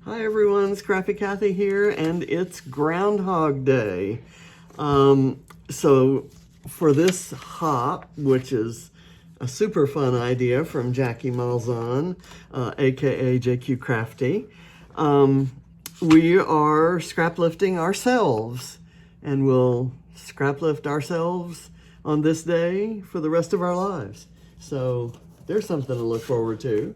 Hi everyone, it's Crafty Kathy here, and it's Groundhog Day. So for this hop, which is a super fun idea from Jacqie Malzahn, aka JQ Crafty, we are scrap lifting ourselves, and we'll scrap lift ourselves on this day for the rest of our lives. So there's something to look forward to.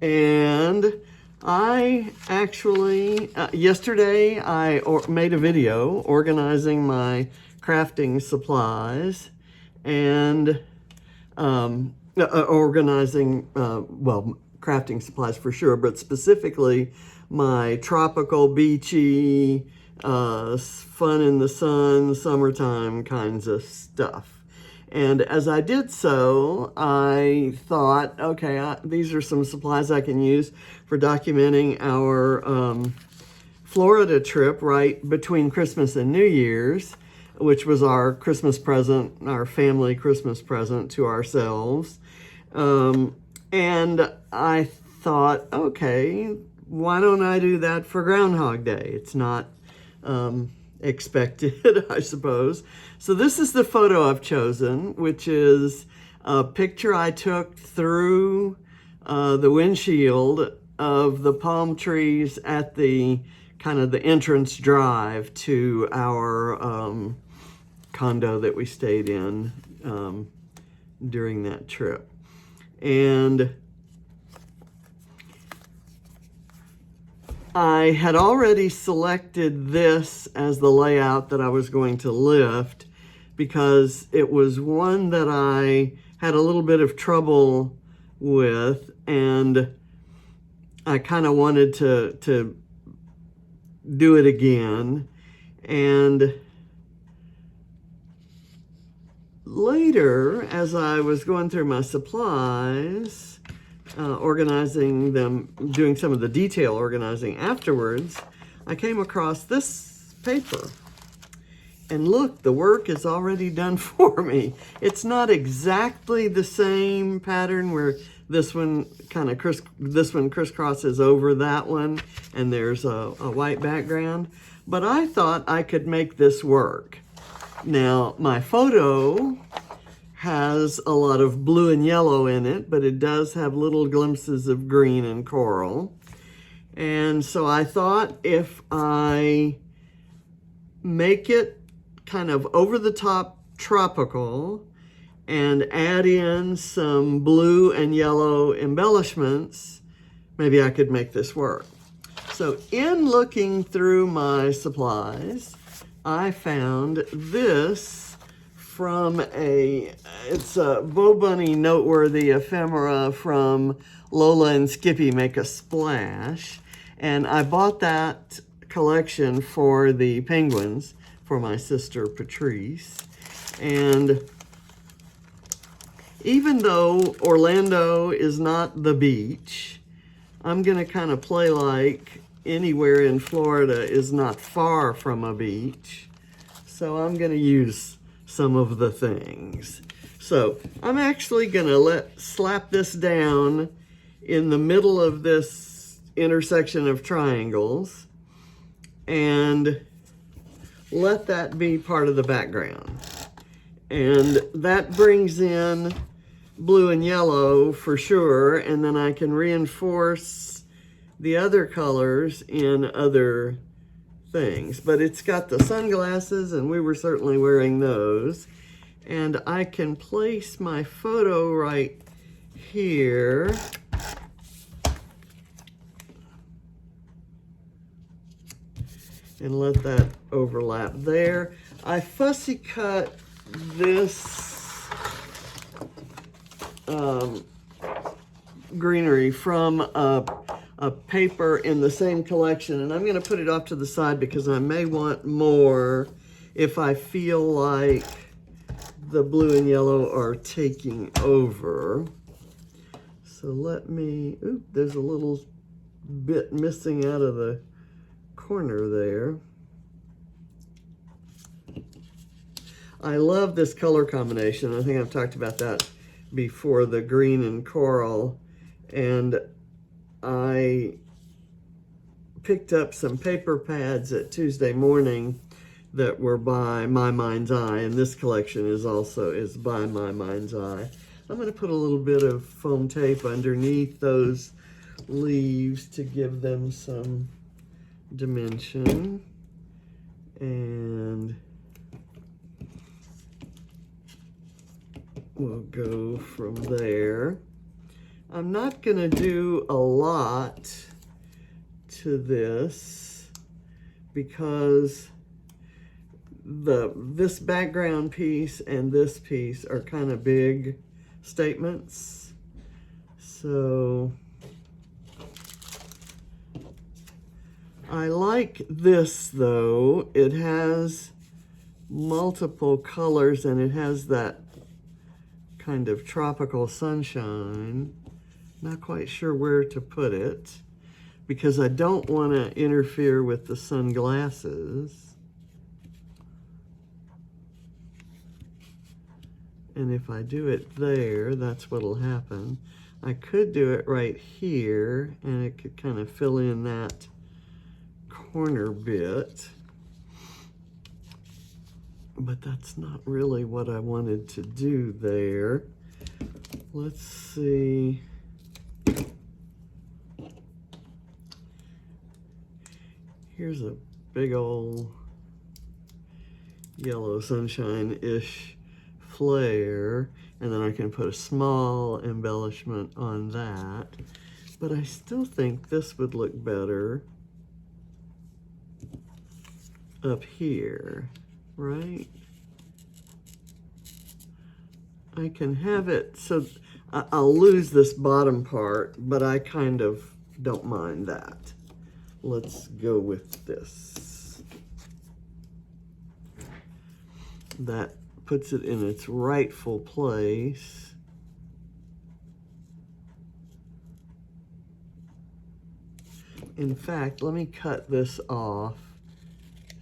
And I actually, yesterday I made a video organizing my crafting supplies and organizing, well, crafting supplies for sure, but specifically my tropical, beachy, fun in the sun, summertime kinds of stuff. And as I did so, I thought, okay, these are some supplies I can use for documenting our Florida trip right between Christmas and New Year's, which was our Christmas present, our family Christmas present to ourselves. And I thought, okay, why don't I do that for Groundhog Day? It's not expected, I suppose. So this is the photo I've chosen, which is a picture I took through the windshield of the palm trees at the kind of the entrance drive to our condo that we stayed in during that trip. And I had already selected this as the layout that I was going to lift because it was one that I had a little bit of trouble with, and I kind of wanted to do it again. And later, as I was going through my supplies, organizing them, doing some of the detail organizing afterwards, I came across this paper. And look, the work is already done for me. It's not exactly the same pattern where this one kind of crisscrosses over that one and there's a white background, but I thought I could make this work. Now, my photo has a lot of blue and yellow in it, but it does have little glimpses of green and coral. And so I thought if I make it kind of over the top tropical and add in some blue and yellow embellishments, maybe I could make this work. So in looking through my supplies, I found this from it's a Bo Bunny Noteworthy ephemera from Lola and Skippy Make a Splash. And I bought that collection for the penguins for my sister Patrice. And even though Orlando is not the beach, I'm gonna kind of play like anywhere in Florida is not far from a beach. So I'm gonna use some of the things. So I'm actually gonna slap this down in the middle of this intersection of triangles and let that be part of the background. And that brings in blue and yellow for sure, and then I can reinforce the other colors in other things. But it's got the sunglasses, and we were certainly wearing those. And I can place my photo right here. And let that overlap there. I fussy cut this greenery from a paper in the same collection, and I'm going to put it off to the side because I may want more if I feel like the blue and yellow are taking over. So let me, oop, there's a little bit missing out of the corner there. I love this color combination. I think I've talked about that before, the green and coral. And I picked up some paper pads at Tuesday morning that were by My Mind's Eye, and this collection is by My Mind's Eye. I'm going to put a little bit of foam tape underneath those leaves to give them some dimension, and we'll go from there. I'm not going to do a lot to this because this background piece and this piece are kind of big statements. So I like this though. It has multiple colors and it has that kind of tropical sunshine. Not quite sure where to put it because I don't want to interfere with the sunglasses. And if I do it there, that's what'll happen. I could do it right here and it could kind of fill in that corner bit. But that's not really what I wanted to do there. Let's see. Here's a big old yellow sunshine-ish flare, and then I can put a small embellishment on that. But I still think this would look better up here, right? I can have it so I'll lose this bottom part, but I kind of don't mind that. Let's go with this. That puts it in its rightful place. In fact, let me cut this off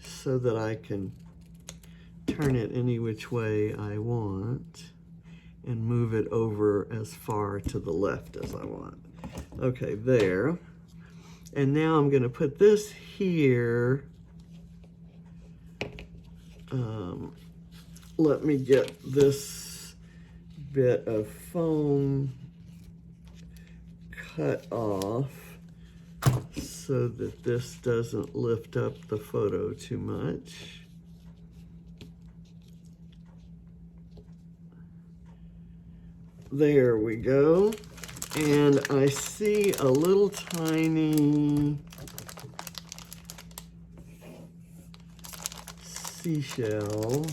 so that I can turn it any which way I want and move it over as far to the left as I want. Okay, there. And now I'm going to put this here. Let me get this bit of foam cut off so that this doesn't lift up the photo too much. There we go. And I see a little tiny seashell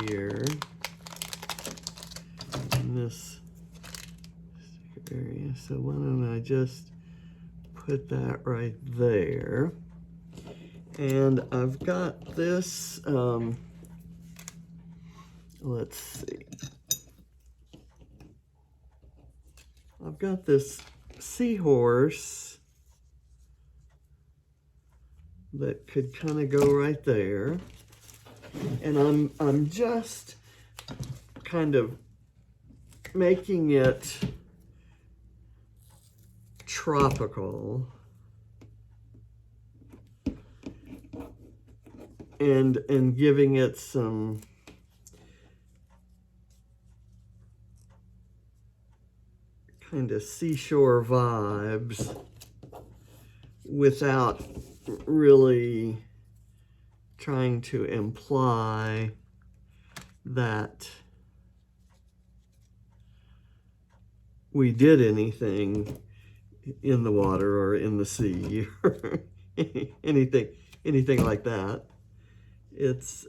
here in this area. So why don't I just put that right there? And I've got this, let's see. I've got this seahorse that could kind of go right there. And I'm just kind of making it tropical and giving it some kind of seashore vibes without really trying to imply that we did anything in the water or in the sea or anything like that. It's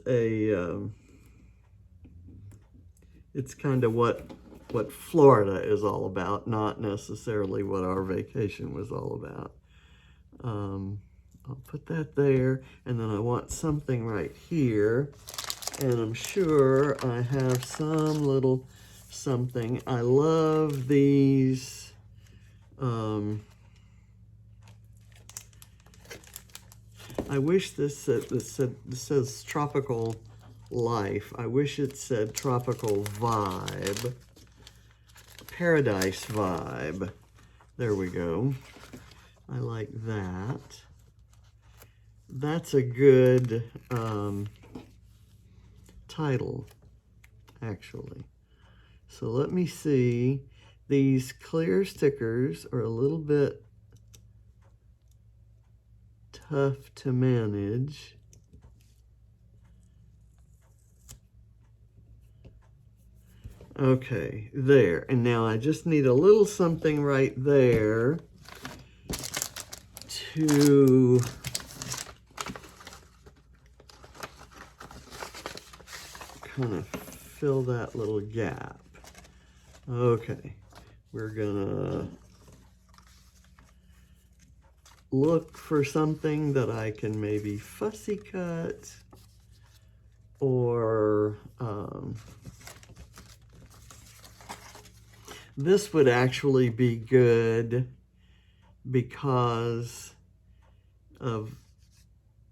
it's kind of what Florida is all about, not necessarily what our vacation was all about. I'll put that there, and then I want something right here, and I'm sure I have some little something. I love these I wish this says tropical life. I wish it said tropical vibe, paradise vibe, There we go. I like that. That's a good title, actually. So let me see. These clear stickers are a little bit tough to manage. Okay, there. And now I just need a little something right there to kind of fill that little gap. Okay, we're gonna look for something that I can maybe fussy cut or this would actually be good because of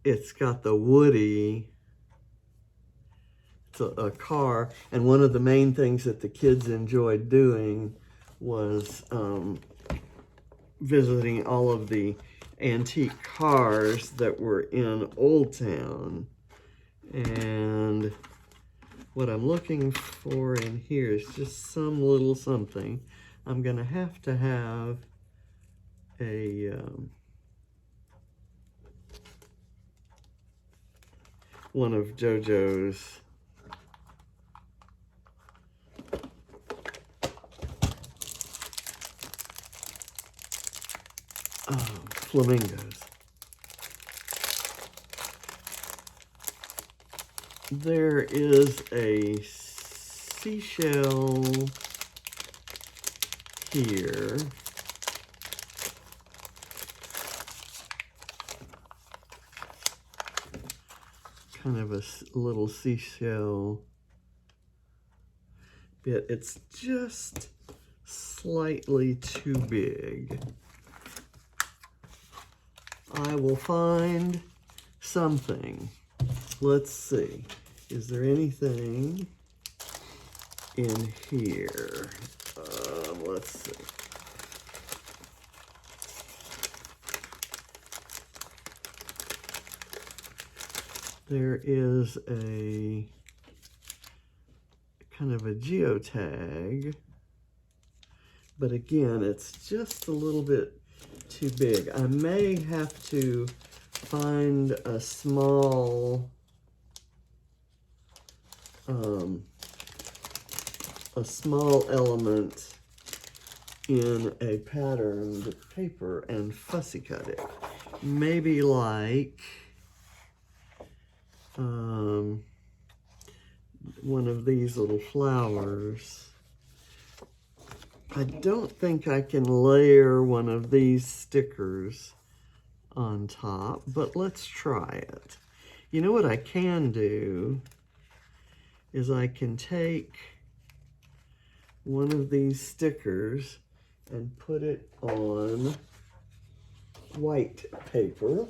it's got the woody. It's a car, and one of the main things that the kids enjoyed doing was visiting all of the antique cars that were in Old Town. And what I'm looking for in here is just some little something. I'm gonna have a one of JoJo's flamingos. There is a seashell here. Kind of a little seashell bit. It's just slightly too big. I will find something. Let's see. Is there anything in here? Let's see. There is a kind of a geotag, but again, it's just a little bit too big. I may have to find a small element in a patterned paper and fussy cut it. Maybe like one of these little flowers. I don't think I can layer one of these stickers on top, but let's try it. You know what I can do is I can take one of these stickers and put it on white paper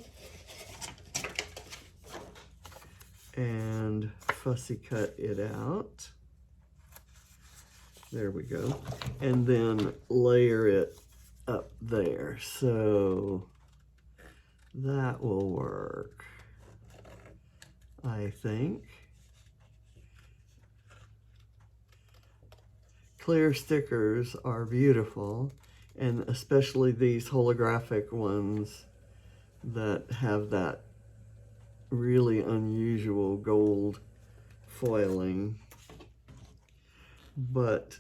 and fussy cut it out. There we go. And then layer it up there. So that will work, I think. Clear stickers are beautiful, and especially these holographic ones that have that really unusual gold foiling. But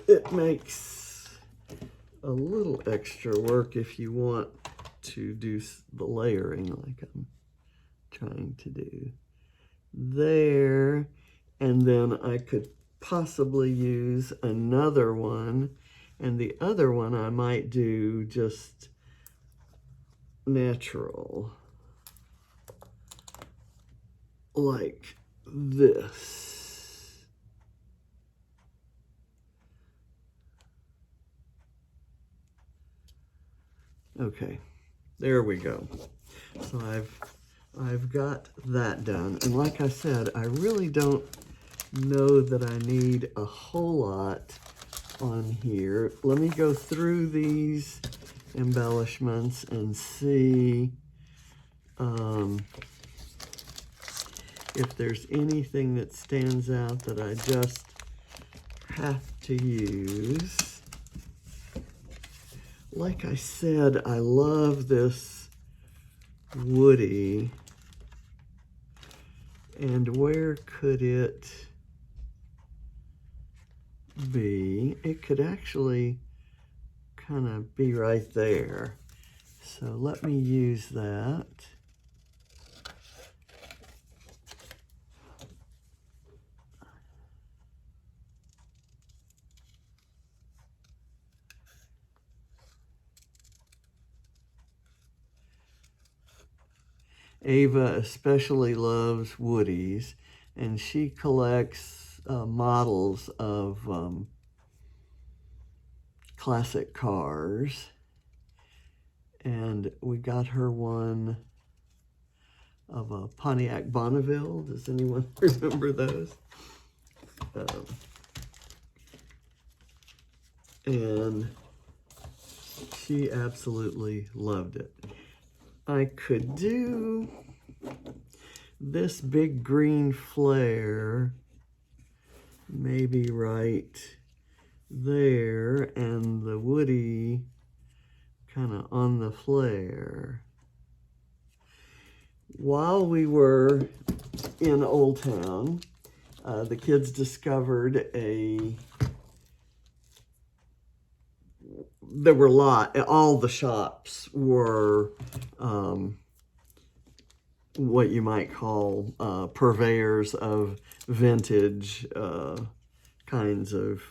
it makes a little extra work if you want to do the layering like I'm trying to do there. And then I could possibly use another one, and the other one I might do just natural, like this. Okay, there we go. So I've got that done, and like I said, I really don't know that I need a whole lot on here. Let me go through these embellishments and see if there's anything that stands out that I just have to use. Like I said, I love this Woody. And where could it be? It could actually kind of be right there. So let me use that. Ava especially loves Woodies, and she collects models of classic cars. And we got her one of a Pontiac Bonneville. Does anyone remember those? And she absolutely loved it. I could do this big green flare maybe right there, and the Woody kind of on the flare. While we were in Old Town, the kids discovered there were all the shops were what you might call purveyors of vintage kinds of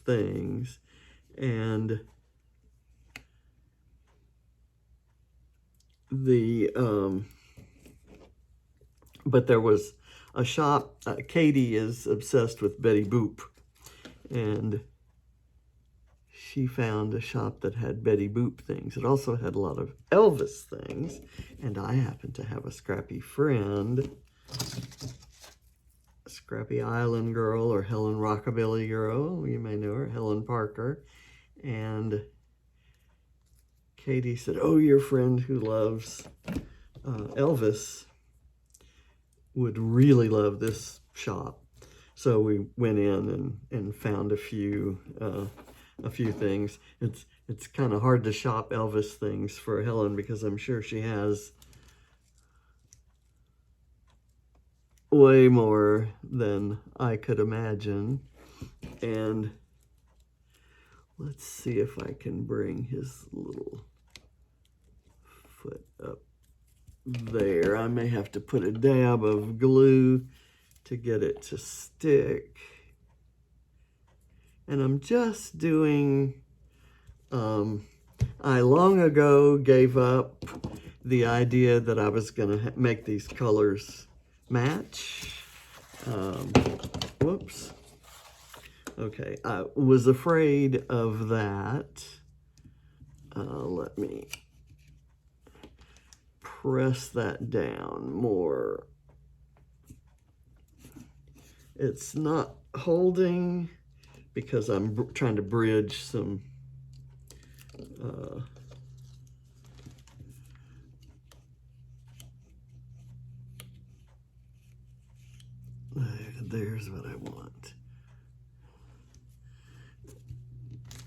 things. And but there was a shop. Katie is obsessed with Betty Boop, and she found a shop that had Betty Boop things. It also had a lot of Elvis things, and I happen to have a scrappy friend, a Scrappy Island girl, or Helen Rockabilly girl, you may know her, Helen Parker. And Katie said, oh, your friend who loves Elvis would really love this shop. So we went in and found a few things. It's kind of hard to shop Elvis things for Helen, because I'm sure she has way more than I could imagine. And let's see if I can bring his little foot up there. I may have to put a dab of glue to get it to stick. And I'm just doing, I long ago gave up the idea that I was going to make these colors match. Whoops. Okay, I was afraid of that. Let me press that down more. It's not holding because I'm trying to bridge some there's what I want.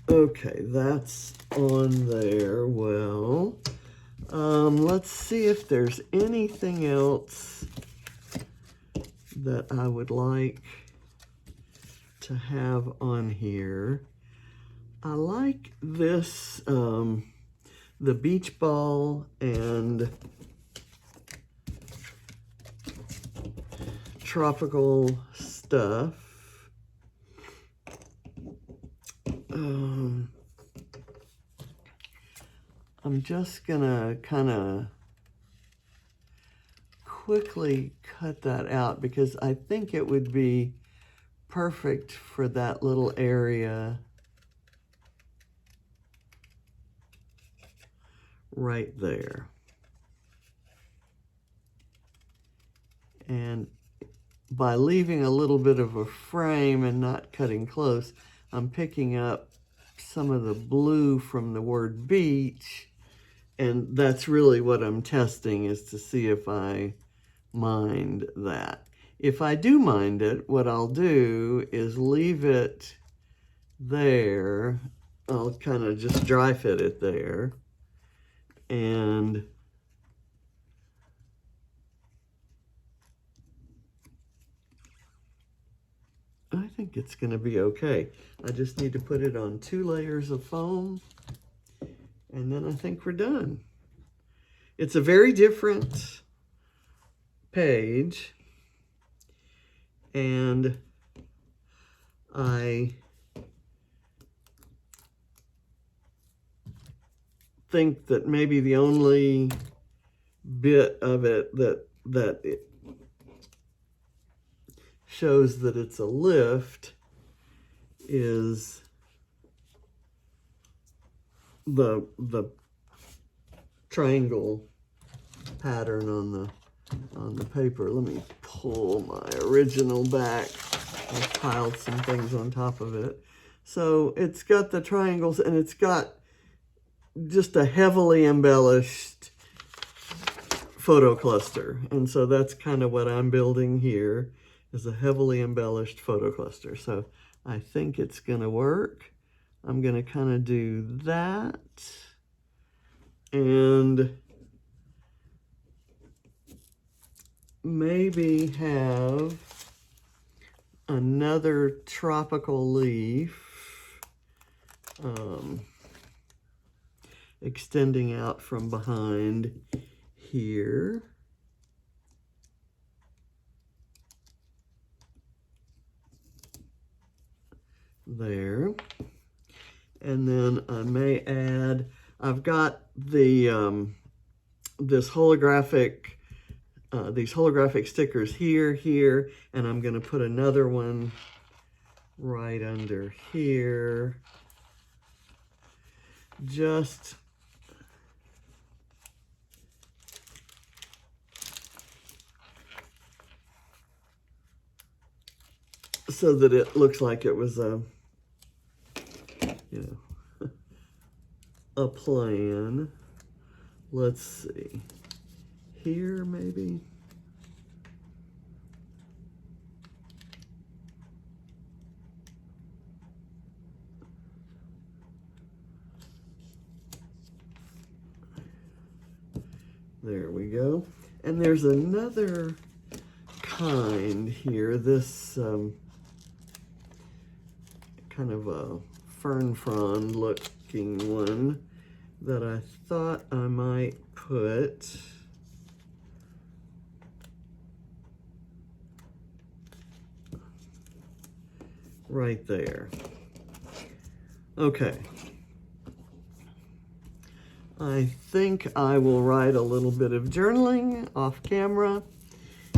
Okay, that's on there. Well, let's see if there's anything else that I would like to have on here. I like this, the beach ball and tropical stuff. I'm just gonna kind of quickly cut that out because I think it would be perfect for that little area right there. And by leaving a little bit of a frame and not cutting close, I'm picking up some of the blue from the word beach, and that's really what I'm testing, is to see if I mind that. If I do mind it, what I'll do is leave it there. I'll kind of just dry fit it there, and I think it's going to be okay. I just need to put it on 2 layers of foam, and then I think we're done. It's a very different page, and I think that maybe the only bit of it that it shows that it's a lift is the triangle pattern on the paper. Let me pull my original back. I've piled some things on top of it. So it's got the triangles, and it's got just a heavily embellished photo cluster. And so that's kind of what I'm building here, is a heavily embellished photo cluster. So I think it's gonna work. I'm gonna kind of do that, and maybe have another tropical leaf extending out from behind here. There. And then I may add, I've got the these holographic stickers here, and I'm going to put another one right under here. Just so that it looks like it was a plan. Let's see. Here, maybe. There we go. And there's another kind here, this kind of a fern frond looking one that I thought I might put right there. Okay. I think I will write a little bit of journaling off camera,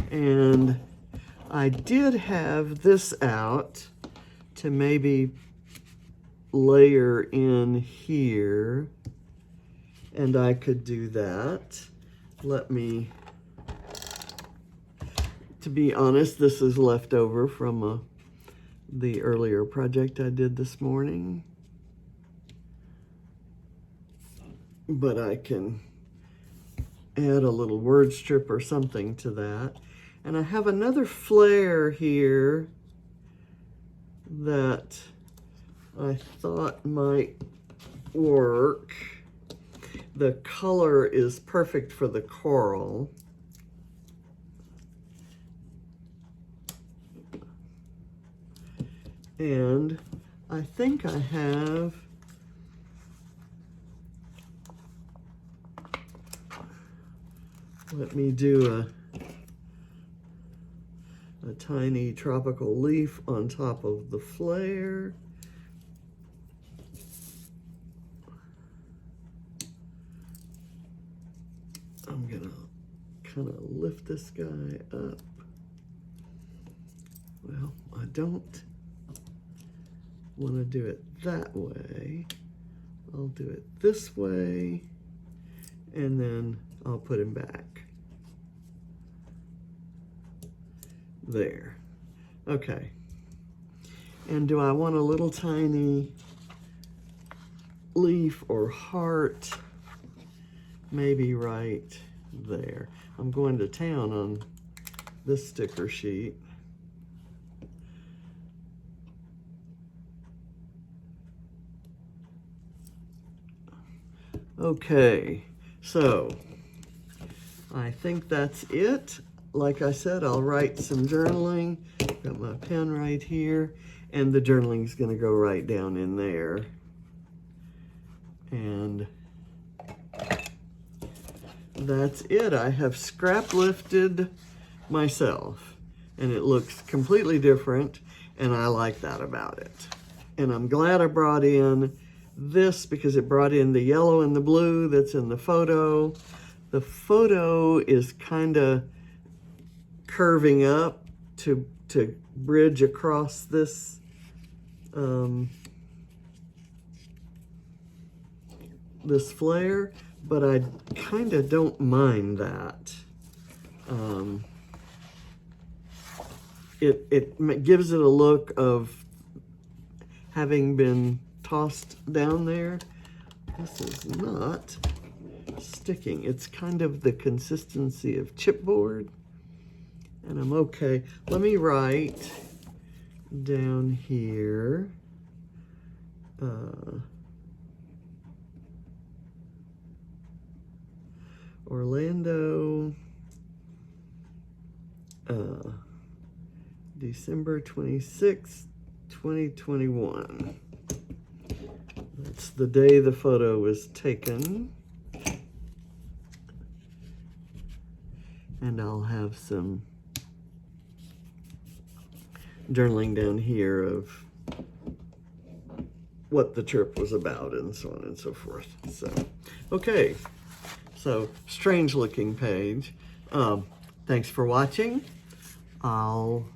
and I did have this out to maybe layer in here, and I could do that. Let me, to be honest, this is left over from the earlier project I did this morning, but I can add a little word strip or something to that. And I have another flare here that I thought might work. The color is perfect for the coral. And I think I have let me do a tiny tropical leaf on top of the flare. I'm gonna kind of lift this guy up. Well, I don't want to do it that way. I'll do it this way, and then I'll put him back. There. Okay. And do I want a little tiny leaf or heart, maybe right there. I'm going to town on this sticker sheet. Okay, so I think that's it. Like I said, I'll write some journaling. Got my pen right here, and the journaling's gonna go right down in there. And that's it. I have scrap lifted myself, and it looks completely different, and I like that about it. And I'm glad I brought in this because it brought in the yellow and the blue that's in the photo. The photo is kind of curving up to bridge across this this flare, but I kind of don't mind that. It gives it a look of having been tossed down there. This is not sticking. It's kind of the consistency of chipboard, and I'm okay. Let me write down here. Orlando, December 26th, 2021. That's the day the photo was taken. And I'll have some journaling down here of what the trip was about and so on and so forth. So, okay. So, strange looking page. Thanks for watching. I'll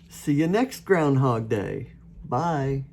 see you next Groundhog Day. Bye.